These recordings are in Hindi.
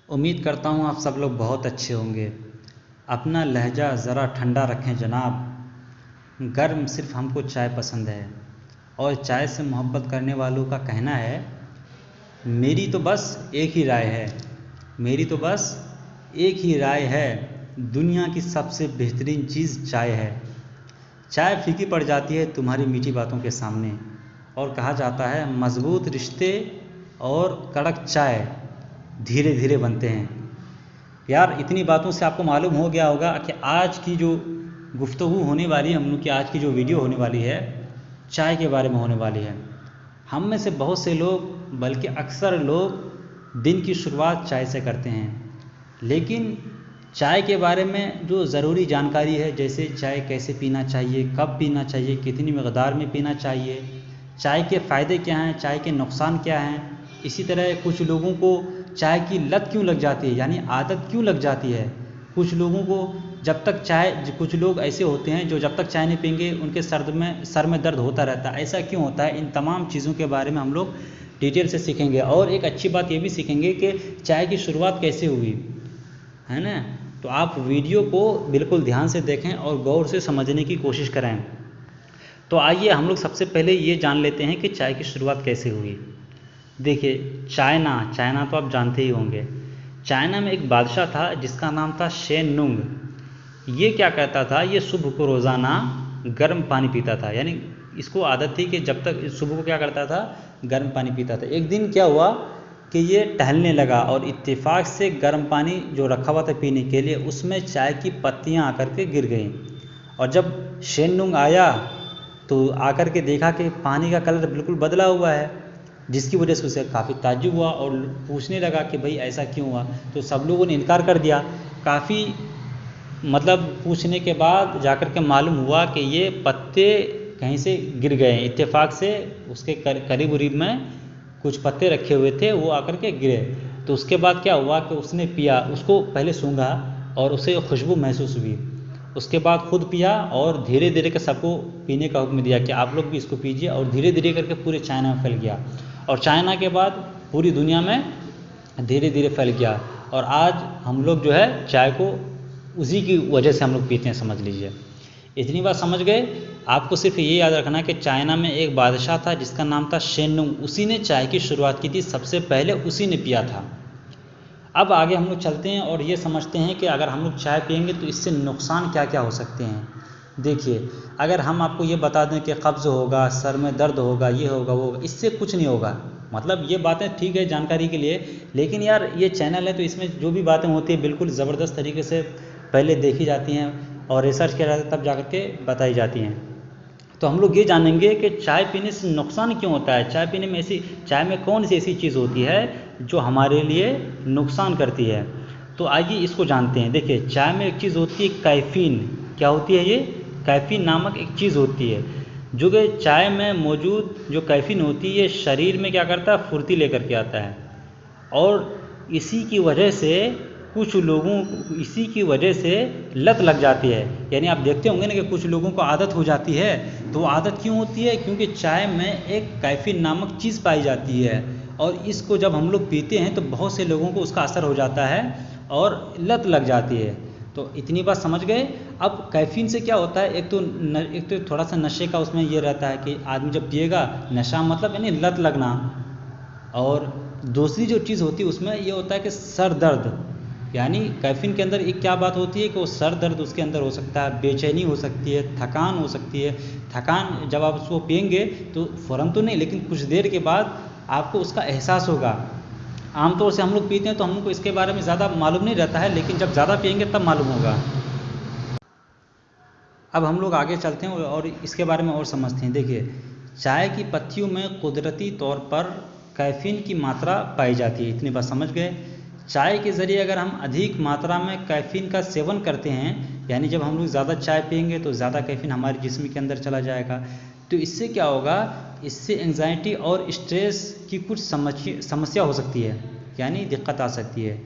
उम्मीद करता हूँ आप सब लोग बहुत अच्छे होंगे। अपना लहजा ज़रा ठंडा रखें जनाब। गर्म सिर्फ हमको चाय पसंद है और चाय से मोहब्बत करने वालों का कहना है, मेरी तो बस एक ही राय है, मेरी तो बस एक ही राय है, दुनिया की सबसे बेहतरीन चीज़ चाय है। चाय फीकी पड़ जाती है तुम्हारी मीठी बातों के सामने, और कहा जाता है मज़बूत रिश्ते और कड़क चाय धीरे धीरे बनते हैं। यार इतनी बातों से आपको मालूम हो गया होगा कि आज की जो गुफ्तगू होने वाली है, हम लोग की आज की जो वीडियो होने वाली है, चाय के बारे में होने वाली है। हम में से बहुत से लोग, बल्कि अक्सर लोग दिन की शुरुआत चाय से करते हैं, लेकिन चाय के बारे में जो ज़रूरी जानकारी है, जैसे चाय कैसे पीना चाहिए, कब पीना चाहिए, कितनी मकदार में पीना चाहिए, चाय के फ़ायदे क्या हैं, चाय के नुकसान क्या हैं, इसी तरह कुछ लोगों को चाय की लत क्यों लग जाती है, यानी आदत क्यों लग जाती है। कुछ लोगों को जब तक चाय, कुछ लोग ऐसे होते हैं जो जब तक चाय नहीं पियेंगे उनके सर में दर्द होता रहता है, ऐसा क्यों होता है। इन तमाम चीज़ों के बारे में हम लोग डिटेल से सीखेंगे, और एक अच्छी बात ये भी सीखेंगे कि चाय की शुरुआत कैसे हुई, है ना। तो आप वीडियो को बिल्कुल ध्यान से देखें और गौर से समझने की कोशिश करें। तो आइए हम लोग सबसे पहले ये जान लेते हैं कि चाय की शुरुआत कैसे हुई। देखिए, चाइना तो आप जानते ही होंगे। चाइना में एक बादशाह था जिसका नाम था शेन नुंग। ये क्या कहता था, ये सुबह को रोज़ाना गर्म पानी पीता था, यानी इसको आदत थी कि जब तक सुबह को क्या करता था, गर्म पानी पीता था। एक दिन क्या हुआ कि ये टहलने लगा और इत्तेफाक से गर्म पानी जो रखा हुआ था पीने के लिए, उसमें चाय की पत्तियां आकर के गिर गईं। और जब शेन नुंग आया तो आकर के देखा कि पानी का कलर बिल्कुल बदला हुआ है, जिसकी वजह से उसे काफ़ी ताज्जुब हुआ और पूछने लगा कि भाई ऐसा क्यों हुआ। तो सब लोगों ने इनकार कर दिया। काफ़ी मतलब पूछने के बाद जाकर के मालूम हुआ कि ये पत्ते कहीं से गिर गए, इत्तेफाक से उसके करीब उरीब में कुछ पत्ते रखे हुए थे, वो आकर के गिरे। तो उसके बाद क्या हुआ कि उसने पिया, उसको पहले सूंघा और उसे खुशबू महसूस हुई। उसके बाद खुद पिया और धीरे धीरे के सबको पीने का हुक्म दिया कि आप लोग भी इसको पीजिए, और धीरे धीरे करके पूरे चाइना में फैल गया, और चाइना के बाद पूरी दुनिया में धीरे धीरे फैल गया। और आज हम लोग जो है चाय को उसी की वजह से हम लोग पीते हैं, समझ लीजिए। इतनी बात समझ गए। आपको सिर्फ ये याद रखना है कि चाइना में एक बादशाह था जिसका नाम था शेन नुंग, उसी ने चाय की शुरुआत की थी, सबसे पहले उसी ने पिया था। अब आगे हम लोग चलते हैं और ये समझते हैं कि अगर हम लोग चाय पियेंगे तो इससे नुकसान क्या क्या हो सकते हैं। देखिए, अगर हम आपको ये बता दें कि कब्ज़ होगा, सर में दर्द होगा, ये होगा वो होगा, इससे कुछ नहीं होगा। मतलब ये बातें ठीक है जानकारी के लिए, लेकिन यार ये चैनल है तो इसमें जो भी बातें होती है बिल्कुल ज़बरदस्त तरीके से पहले देखी जाती हैं और रिसर्च किया जाता है, तब जा कर के बताई जाती हैं। तो हम लोग ये जानेंगे कि चाय पीने से नुकसान क्यों होता है, चाय पीने में चाय में कौन सी ऐसी चीज़ होती है जो हमारे लिए नुकसान करती है। तो आइए इसको जानते हैं। देखिए, चाय में एक चीज़ होती है कैफ़ीन। क्या होती है ये? कैफ़ीन नामक एक चीज़ होती है, जो कि चाय में मौजूद जो कैफ़ीन होती है, ये शरीर में क्या करता है, फुर्ती लेकर के आता है। और इसी की वजह से कुछ लोगों को इसी की वजह से लत लग जाती है। यानी आप देखते होंगे ना कि कुछ लोगों को आदत हो जाती है। तो वो आदत क्यों होती है? क्योंकि चाय में एक कैफ़ीन नामक चीज़ पाई जाती है, और इसको जब हम लोग पीते हैं तो बहुत से लोगों को उसका असर हो जाता है और लत लग जाती है। तो इतनी बात समझ गए। अब कैफ़ीन से क्या होता है, एक तो थोड़ा सा नशे का उसमें ये रहता है कि आदमी जब पिएगा, नशा मतलब यानी लत लगना। और दूसरी जो चीज़ होती है उसमें ये होता है कि सर दर्द, यानी कैफ़ीन के अंदर एक क्या बात होती है कि वो सर दर्द उसके अंदर हो सकता है, बेचैनी हो सकती है, थकान हो सकती है। थकान जब आप उसको पियेंगे तो फ़ौरन तो नहीं, लेकिन कुछ देर के बाद आपको उसका एहसास होगा। आमतौर से हम लोग पीते हैं तो हमको इसके बारे में ज़्यादा मालूम नहीं रहता है, लेकिन जब ज़्यादा पियेंगे तब मालूम होगा। अब हम लोग आगे चलते हैं और इसके बारे में और समझते हैं। देखिए, चाय की पत्तियों में कुदरती तौर पर कैफ़ीन की मात्रा पाई जाती है। इतनी बात समझ गए। चाय के ज़रिए अगर हम अधिक मात्रा में कैफ़ीन का सेवन करते हैं, यानी जब हम लोग ज़्यादा चाय पियेंगे तो ज़्यादा कैफ़ीन हमारे जिस्म के अंदर चला जाएगा। तो इससे क्या होगा, इससे एंग्जाइटी और स्ट्रेस की कुछ समस्या हो सकती है, यानी दिक्कत आ सकती है।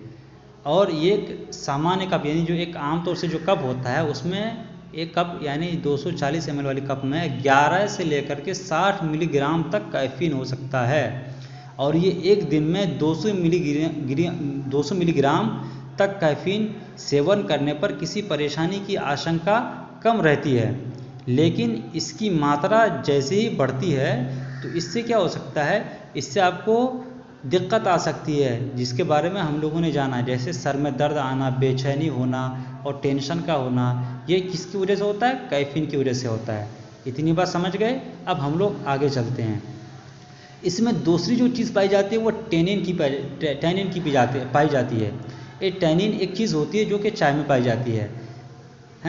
और ये एक सामान्य कप, यानी जो एक आम तौर से जो कप होता है उसमें एक कप यानी 240 ml वाली कप में 11 से लेकर के 60 मिलीग्राम तक कैफ़ीन हो सकता है। और ये एक दिन में 200 मिलीग्राम तक कैफीन सेवन करने पर किसी परेशानी की आशंका कम रहती है, लेकिन इसकी मात्रा जैसे ही बढ़ती है तो इससे क्या हो सकता है, इससे आपको दिक्कत आ सकती है, जिसके बारे में हम लोगों ने जाना, जैसे सर में दर्द आना, बेचैनी होना और टेंशन का होना। ये किसकी वजह से होता है? कैफीन की वजह से होता है। इतनी बात समझ गए? अब हम लोग आगे चलते हैं। इसमें दूसरी जो चीज़ पाई जाती है वो टैनिन की पाई जाती है। ये टैनिन एक चीज़ होती है जो कि चाय में पाई जाती है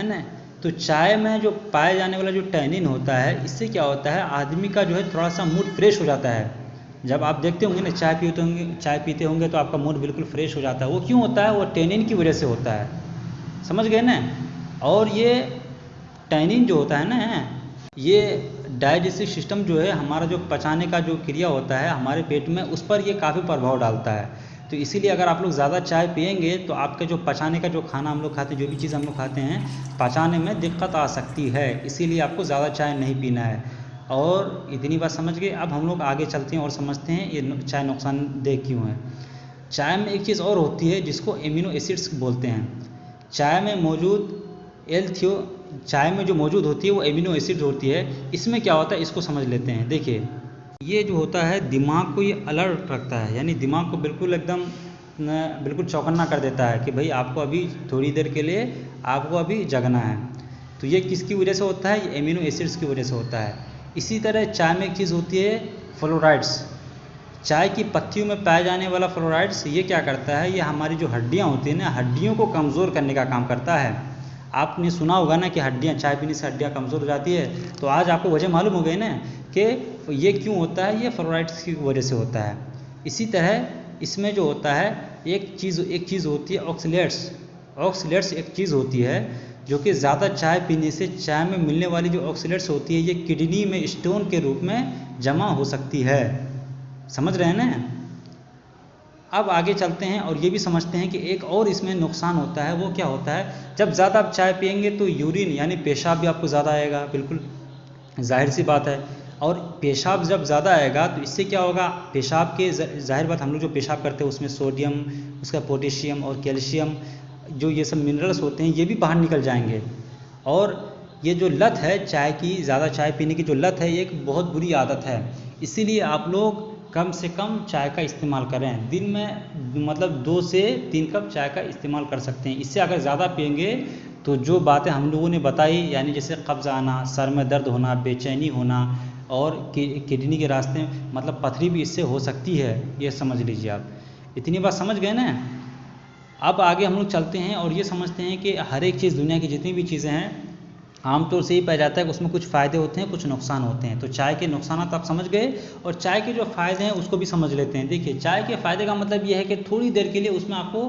ना। तो चाय में जो पाया जाने वाला जो टैनिन होता है, इससे क्या होता है, आदमी का जो है थोड़ा सा मूड फ्रेश हो जाता है। जब आप देखते होंगे ना, चाय पीते होंगे तो आपका मूड बिल्कुल फ्रेश हो जाता है। वो क्यों होता है? वो टैनिन की वजह से होता है। समझ गए ना। और ये टैनिन जो होता है ना, ये डाइजेस्टिव सिस्टम जो है, हमारा जो पचाने का जो क्रिया होता है हमारे पेट में, उस पर ये काफ़ी प्रभाव डालता है। तो इसीलिए अगर आप लोग ज़्यादा चाय पिएंगे तो आपके जो पचाने का जो खाना हम लोग खाते हैं, जो भी चीज़ हम लोग खाते हैं, पचाने में दिक्कत आ सकती है। इसीलिए आपको ज़्यादा चाय नहीं पीना है। और इतनी बात समझ गए। अब हम लोग आगे चलते हैं और समझते हैं ये चाय नुकसानदेह क्यों है। चाय में एक चीज़ और होती है जिसको एमिनो एसिड्स बोलते हैं। चाय में जो मौजूद होती है वो एमिनो एसिड होती है। इसमें क्या होता है इसको समझ लेते हैं। देखिए, ये जो होता है दिमाग को ये अलर्ट रखता है, यानी दिमाग को बिल्कुल एकदम बिल्कुल चौकन्ना कर देता है कि भाई आपको अभी थोड़ी देर के लिए आपको अभी जगना है। तो ये किसकी वजह से होता है? ये एमिनो एसिड्स की वजह से होता है। इसी तरह चाय में एक चीज़ होती है फ्लोराइड्स। चाय की पत्तियों में पाया जाने वाला फ्लोराइड्स, ये क्या करता है, ये हमारी जो हड्डियाँ होती हैं ना, हड्डियों को कमज़ोर करने का काम करता है। आपने सुना होगा ना कि चाय पीने से हड्डियाँ कमज़ोर हो जाती है। तो आज आपको वजह मालूम हो गई ना कि ये क्यों होता है। ये फ्लोराइड्स की वजह से होता है। इसी तरह इसमें जो होता है एक चीज़ होती है ऑक्सलेट्स एक चीज़ होती है जो कि ज़्यादा चाय पीने से चाय में मिलने वाली जो ऑक्सलेट्स होती है, ये किडनी में स्टोन के रूप में जमा हो सकती है। समझ रहे हैं ना। अब आगे चलते हैं और ये भी समझते हैं कि एक और इसमें नुकसान होता है। वो क्या होता है, जब ज़्यादा आप चाय पिएंगे तो यूरिन यानी पेशाब भी आपको ज़्यादा आएगा, बिल्कुल जाहिर सी बात है। और पेशाब जब ज़्यादा आएगा तो इससे क्या होगा, पेशाब के जाहिर बात, हम लोग जो पेशाब करते हैं उसमें सोडियम, उसका पोटेशियम और कैल्शियम, जो ये सब मिनरल्स होते हैं, ये भी बाहर निकल जाएंगे। और ये जो लत है चाय की, ज़्यादा चाय पीने की जो लत है, ये एक बहुत बुरी आदत है। इसीलिए आप लोग कम से कम चाय का इस्तेमाल करें। दिन में मतलब 2 से 3 कप चाय का इस्तेमाल कर सकते हैं। इससे अगर ज़्यादा पिएंगे तो जो बातें हम लोगों ने बताई, यानी जैसे कब्ज़ आना, सर में दर्द होना, बेचैनी होना और किडनी के रास्ते मतलब पथरी भी इससे हो सकती है। ये समझ लीजिए आप। इतनी बात समझ गए ना। अब आगे हम लोग चलते हैं और ये समझते हैं कि हर एक चीज़, दुनिया की जितनी भी चीज़ें हैं, आमतौर से ही पाया जाता है कि उसमें कुछ फ़ायदे होते हैं, कुछ नुकसान होते हैं। तो चाय के नुकसान आप समझ गए और चाय के जो फ़ायदे हैं उसको भी समझ लेते हैं। देखिए, चाय के फ़ायदे का मतलब ये है कि थोड़ी देर के लिए उसमें आपको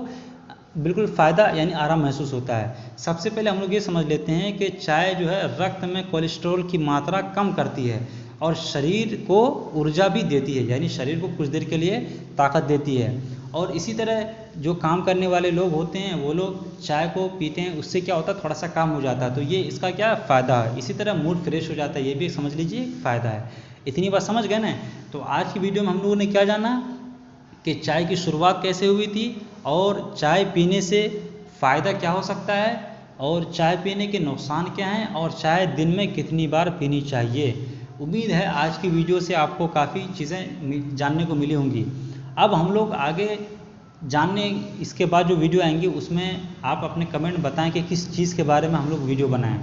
बिल्कुल फ़ायदा यानी आराम महसूस होता है। सबसे पहले हम लोग ये समझ लेते हैं कि चाय जो है रक्त में कोलेस्ट्रॉल की मात्रा कम करती है और शरीर को ऊर्जा भी देती है, यानी शरीर को कुछ देर के लिए ताकत देती है। और इसी तरह जो काम करने वाले लोग होते हैं वो लोग चाय को पीते हैं, उससे क्या होता है, थोड़ा सा काम हो जाता है। तो ये इसका क्या फ़ायदा है। इसी तरह मूड फ्रेश हो जाता है, ये भी समझ लीजिए फ़ायदा है। इतनी बात समझ गए ना। तो आज की वीडियो में हम लोगों ने क्या जाना कि चाय की शुरुआत कैसे हुई थी और चाय पीने से फ़ायदा क्या हो सकता है और चाय पीने के नुकसान क्या हैं और चाय दिन में कितनी बार पीनी चाहिए। उम्मीद है आज की वीडियो से आपको काफ़ी चीज़ें जानने को मिली होंगी। अब हम लोग आगे जानने, इसके बाद जो वीडियो आएंगी उसमें आप अपने कमेंट बताएं कि किस चीज़ के बारे में हम लोग वीडियो बनाएं।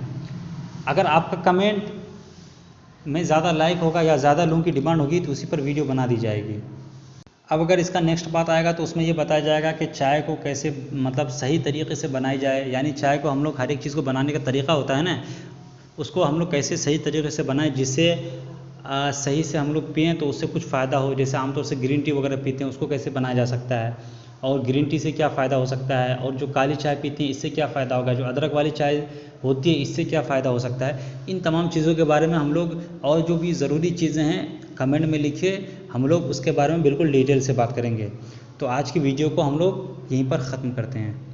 अगर आपका कमेंट में ज़्यादा लाइक होगा या ज़्यादा लोगों की डिमांड होगी तो उसी पर वीडियो बना दी जाएगी। अब अगर इसका नेक्स्ट बात आएगा तो उसमें ये बताया जाएगा कि चाय को कैसे मतलब सही तरीके से बनाई जाए, यानी चाय को हम लोग हर एक चीज़ को बनाने का तरीका होता है ना, उसको हम लोग कैसे सही तरीके से बनाएं जिससे सही से हम लोग पिएँ तो उससे कुछ फ़ायदा हो। जैसे आमतौर से ग्रीन टी वगैरह पीते हैं, उसको कैसे बनाया जा सकता है और ग्रीन टी से क्या फ़ायदा हो सकता है, और जो काली चाय पीते हैं इससे क्या फ़ायदा होगा, जो अदरक वाली चाय होती है इससे क्या फ़ायदा हो सकता है। इन तमाम चीज़ों के बारे में हम लोग, और जो भी ज़रूरी चीज़ें हैं कमेंट में लिखिए, हम लोग उसके बारे में बिल्कुल डिटेल से बात करेंगे। तो आज की वीडियो को हम लोग यहीं पर ख़त्म करते हैं।